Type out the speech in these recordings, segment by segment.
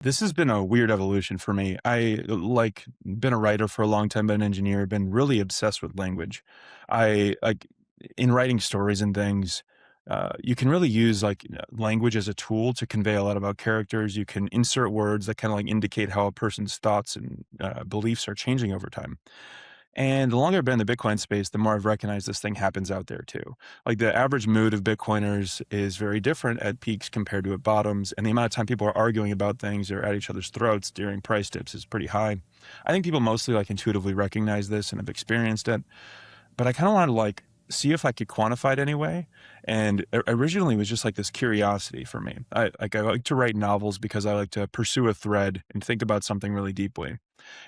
This has been a weird evolution for me. Like been a writer for a long time, been an engineer, been really obsessed with language. I like in writing stories and things. You can really use language as a tool to convey a lot about characters. You can insert words that kind of like indicate how a person's thoughts and beliefs are changing over time. And the longer I've been in the Bitcoin space, the more I've recognized this thing happens out there too. Like the average mood of Bitcoiners is very different at peaks compared to at bottoms. And the amount of time people are arguing about things or at each other's throats during price dips is pretty high. I think people mostly like intuitively recognize this and have experienced it. But I kind of wanted to see if I could quantify it anyway. And originally it was just like this curiosity for me. I like to write novels because I like to pursue a thread and think about something really deeply.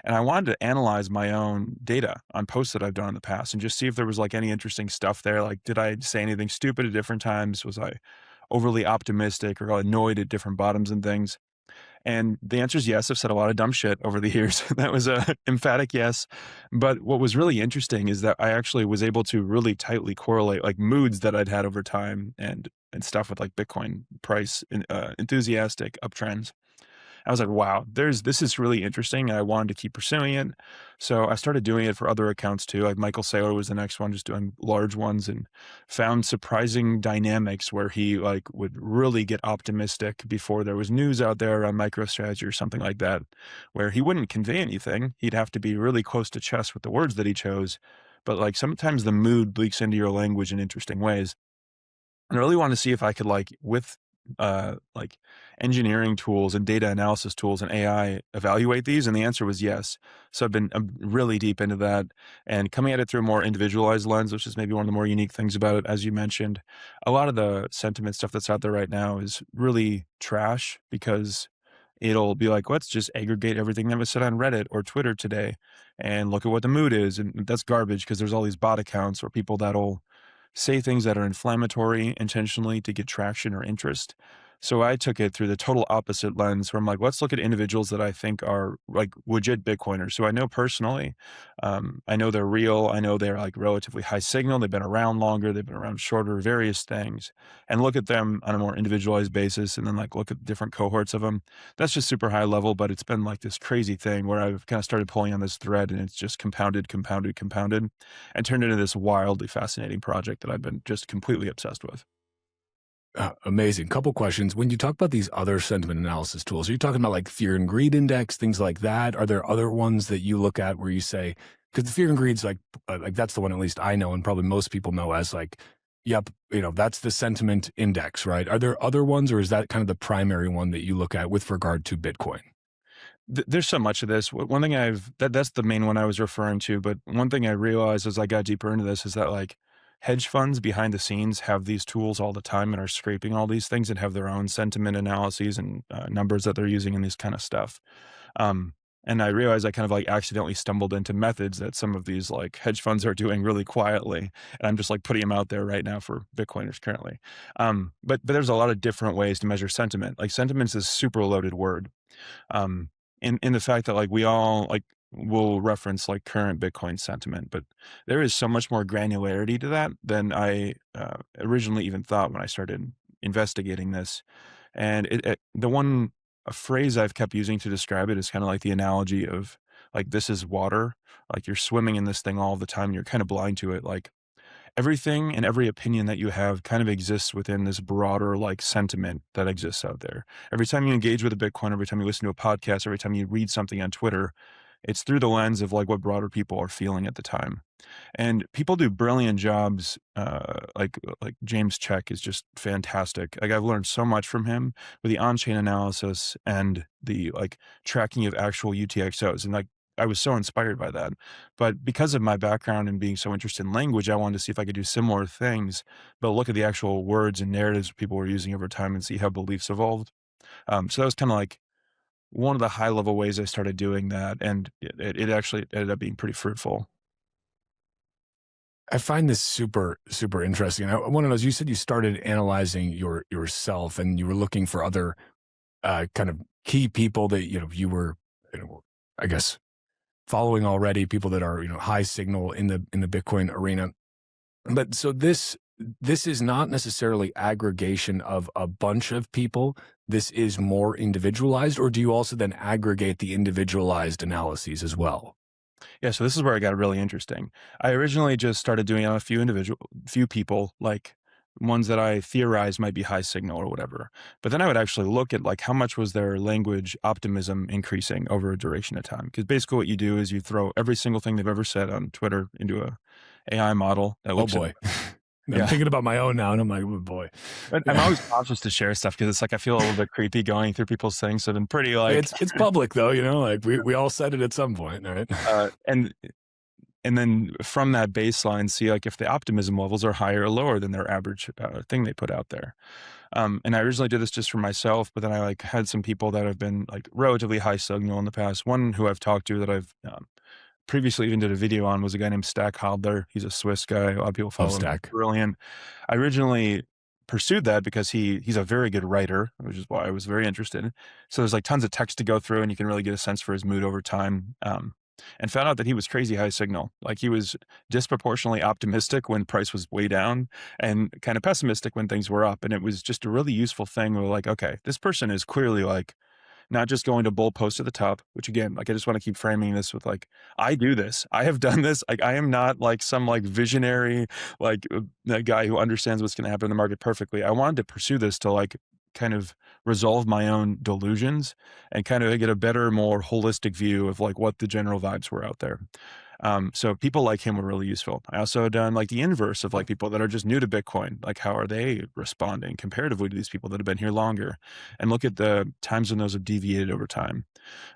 And I wanted to analyze my own data on posts that I've done in the past and just see if there was like any interesting stuff there. Like, did I say anything stupid at different times? Was I overly optimistic or annoyed at different bottoms and things? And the answer is yes. I've said a lot of dumb shit over the years. That was a emphatic yes. But what was really interesting is that I actually was able to really tightly correlate like moods that I'd had over time and stuff with like Bitcoin price enthusiastic uptrends. I was like, wow, this is really interesting. And I wanted to keep pursuing it. So I started doing it for other accounts too. Like Michael Saylor was the next one, just doing large ones, and found surprising dynamics where he like would really get optimistic before there was news out there on MicroStrategy or something like that, where he wouldn't convey anything. He'd have to be really close to chest with the words that he chose. But like sometimes the mood leaks into your language in interesting ways. And I really want to see if I could with like engineering tools and data analysis tools and AI evaluate these? And the answer was yes. So I'm really deep into that and coming at it through a more individualized lens, which is maybe one of the more unique things about it. As you mentioned, a lot of the sentiment stuff that's out there right now is really trash because it'll be like, let's just aggregate everything that was said on Reddit or Twitter today and look at what the mood is. And that's garbage because there's all these bot accounts or people that'll say things that are inflammatory intentionally to get traction or interest. So I took it through the total opposite lens where I'm like, let's look at individuals that I think are like legit Bitcoiners who I know personally. I know they're real. I know they're like relatively high signal. They've been around longer. They've been around shorter, various things, and look at them on a more individualized basis. And then like look at different cohorts of them. That's just super high level, but it's been like this crazy thing where I've kind of started pulling on this thread and it's just compounded, and turned into this wildly fascinating project that I've been just completely obsessed with. Amazing. Couple questions. When you talk about these other sentiment analysis tools, are you talking about like fear and greed index, things like that? Are there other ones that you look at where you say, because the fear and greed's like that's the one at least I know and probably most people know as like, yep, that's the sentiment index, right? Are there other ones, or is that kind of the primary one that you look at with regard to Bitcoin? There's so much of this. One thing that's the main one I was referring to, but one thing I realized as I got deeper into this is that like hedge funds behind the scenes have these tools all the time and are scraping all these things and have their own sentiment analyses and numbers that they're using in this kind of stuff. Um, and I realized I kind of like accidentally stumbled into methods that some of these like hedge funds are doing really quietly. And I'm just like putting them out there right now for Bitcoiners currently. But there's a lot of different ways to measure sentiment. Like sentiment's a super loaded word. Um, in the fact that like we all like will reference like current Bitcoin sentiment, but there is so much more granularity to that than I originally even thought when I started investigating this. And the one a phrase I've kept using to describe it is kind of like the analogy of like this is water, like you're swimming in this thing all the time, you're kind of blind to it. Like everything and every opinion that you have kind of exists within this broader like sentiment that exists out there. Every time you engage with a Bitcoin, every time you listen to a podcast, every time you read something on Twitter, it's through the lens of like what broader people are feeling at the time. And people do brilliant jobs. Like James Check is just fantastic. Like I've learned so much from him with the on-chain analysis and the like tracking of actual UTXOs. And like I was so inspired by that. But because of my background and being so interested in language, I wanted to see if I could do similar things, but look at the actual words and narratives people were using over time and see how beliefs evolved. So that was kind of like one of the high level ways I started doing that. And it actually ended up being pretty fruitful. I find this super, super interesting. I want to know, as you said, you started analyzing yourself and you were looking for other kind of key people that, you were, I guess, following already, people that are, high signal in the Bitcoin arena. But so this this is not necessarily aggregation of a bunch of people. This is more individualized, or do you also then aggregate the individualized analyses as well? Yeah, so this is where it got really interesting. I originally just started doing on a few people, like ones that I theorized might be high signal or whatever. But then I would actually look at like how much was their language optimism increasing over a duration of time. Because basically what you do is you throw every single thing they've ever said on Twitter into a AI model that Oh looks at boy. I'm yeah. thinking about my own now, and I'm like, oh boy. But I'm Yeah. always cautious to share stuff because it's like I feel a little bit creepy going through people's things. So I've been pretty like It's public though, like we all said it at some point, right? and then from that baseline, see like if the optimism levels are higher or lower than their average thing they put out there. And I originally did this just for myself, but then I like had some people that have been like relatively high signal in the past. One who I've talked to that I've previously even did a video on was a guy named Stack Hodler. He's a Swiss guy. A lot of people Love follow him. Stack. Brilliant. I originally pursued that because he's a very good writer, which is why I was very interested. So there's like tons of text to go through, and you can really get a sense for his mood over time. And found out that he was crazy high signal. Like he was disproportionately optimistic when price was way down, and kind of pessimistic when things were up. And it was just a really useful thing. Where like, okay, this person is clearly like not just going to bull post at the top, which again, like I just want to keep framing this with like, I do this. I have done this. Like I am not like some like visionary, like that guy who understands what's going to happen in the market perfectly. I wanted to pursue this to like kind of resolve my own delusions and kind of get a better, more holistic view of like what the general vibes were out there. So people like him were really useful. I also done like the inverse of like people that are just new to Bitcoin. Like how are they responding comparatively to these people that have been here longer? And look at the times when those have deviated over time.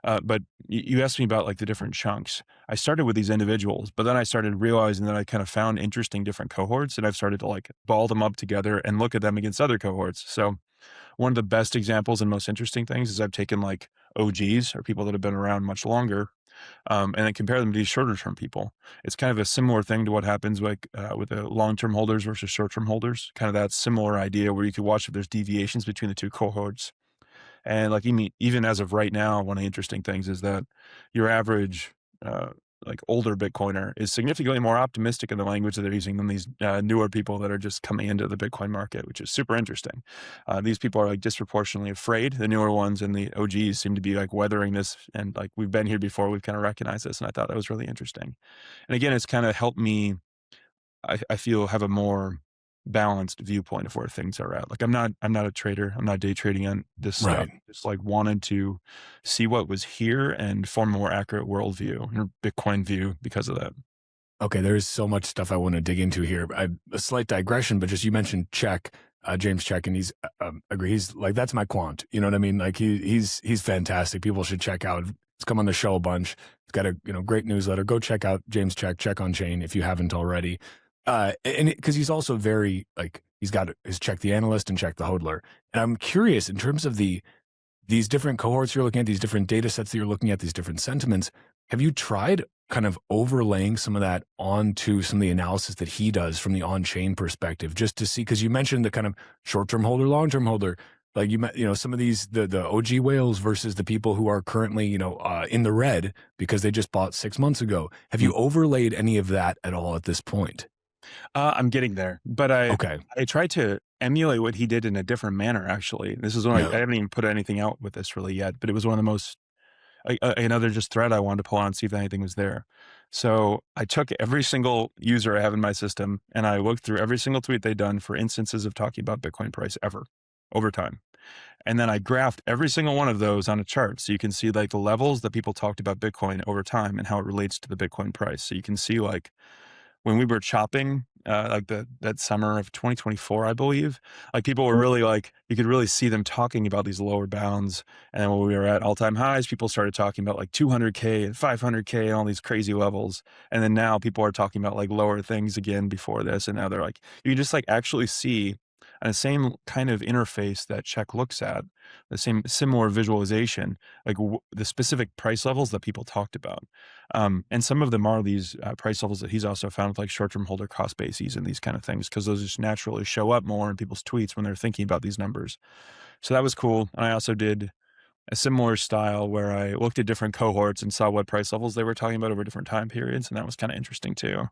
But you asked me about like the different chunks. I started with these individuals, but then I started realizing that I kind of found interesting different cohorts, and I've started to like ball them up together and look at them against other cohorts. So one of the best examples and most interesting things is I've taken like OGs or people that have been around much longer, and then compare them to these shorter term people. It's kind of a similar thing to what happens like with the long term holders versus short term holders. Kind of that similar idea where you could watch if there's deviations between the two cohorts. And like even as of right now, one of the interesting things is that your average uh, like older Bitcoiner is significantly more optimistic in the language that they're using than these newer people that are just coming into the Bitcoin market, which is super interesting. These people are like disproportionately afraid. The newer ones and the OGs seem to be like weathering this, and like we've been here before. We've kind of recognized this, and I thought that was really interesting. And again, it's kind of helped me I feel have a more balanced viewpoint of where things are at. Like I'm not a trader. I'm not day trading on this stuff. Right. Just like wanted to see what was here and form a more accurate worldview or Bitcoin view because of that. Okay, there's so much stuff I want to dig into here. A slight digression, but just you mentioned Check, James Check, and he's agree. He's like that's my quant. You know what I mean? Like he's fantastic. People should check out. He's come on the show a bunch. He's got a great newsletter. Go check out James Check, Check on Chain if you haven't already. And because he's also very like he's got his Check the Analyst and Check the Hodler. And I'm curious in terms of these different cohorts you're looking at, these different data sets that you're looking at, these different sentiments, have you tried kind of overlaying some of that onto some of the analysis that he does from the on-chain perspective, just to see, because you mentioned the kind of short-term holder, long-term holder, like some of these, the OG whales versus the people who are currently, in the red because they just bought 6 months ago. Have Mm. you overlaid any of that at all at this point? I'm getting there, but I Okay. I tried to emulate what he did in a different manner. Actually, this is when I Yeah. haven't even put anything out with this really yet, but it was one of the most another just thread I wanted to pull on and see if anything was there. So I took every single user I have in my system and I looked through every single tweet they'd done for instances of talking about Bitcoin price ever over time. And then I graphed every single one of those on a chart. So you can see like the levels that people talked about Bitcoin over time and how it relates to the Bitcoin price. So you can see like when we were chopping, like that summer of 2024, I believe, like people were really like, you could really see them talking about these lower bounds. And then when we were at all time highs, people started talking about like 200K and 500K and all these crazy levels. And then now people are talking about like lower things again before this. And now they're like, you can just like actually see on the same kind of interface that Check looks at, the same similar visualization, like the specific price levels that people talked about. And some of them are these price levels that he's also found with like short-term holder cost bases and these kind of things, because those just naturally show up more in people's tweets when they're thinking about these numbers. So that was cool. And I also did a similar style where I looked at different cohorts and saw what price levels they were talking about over different time periods. And that was kind of interesting too.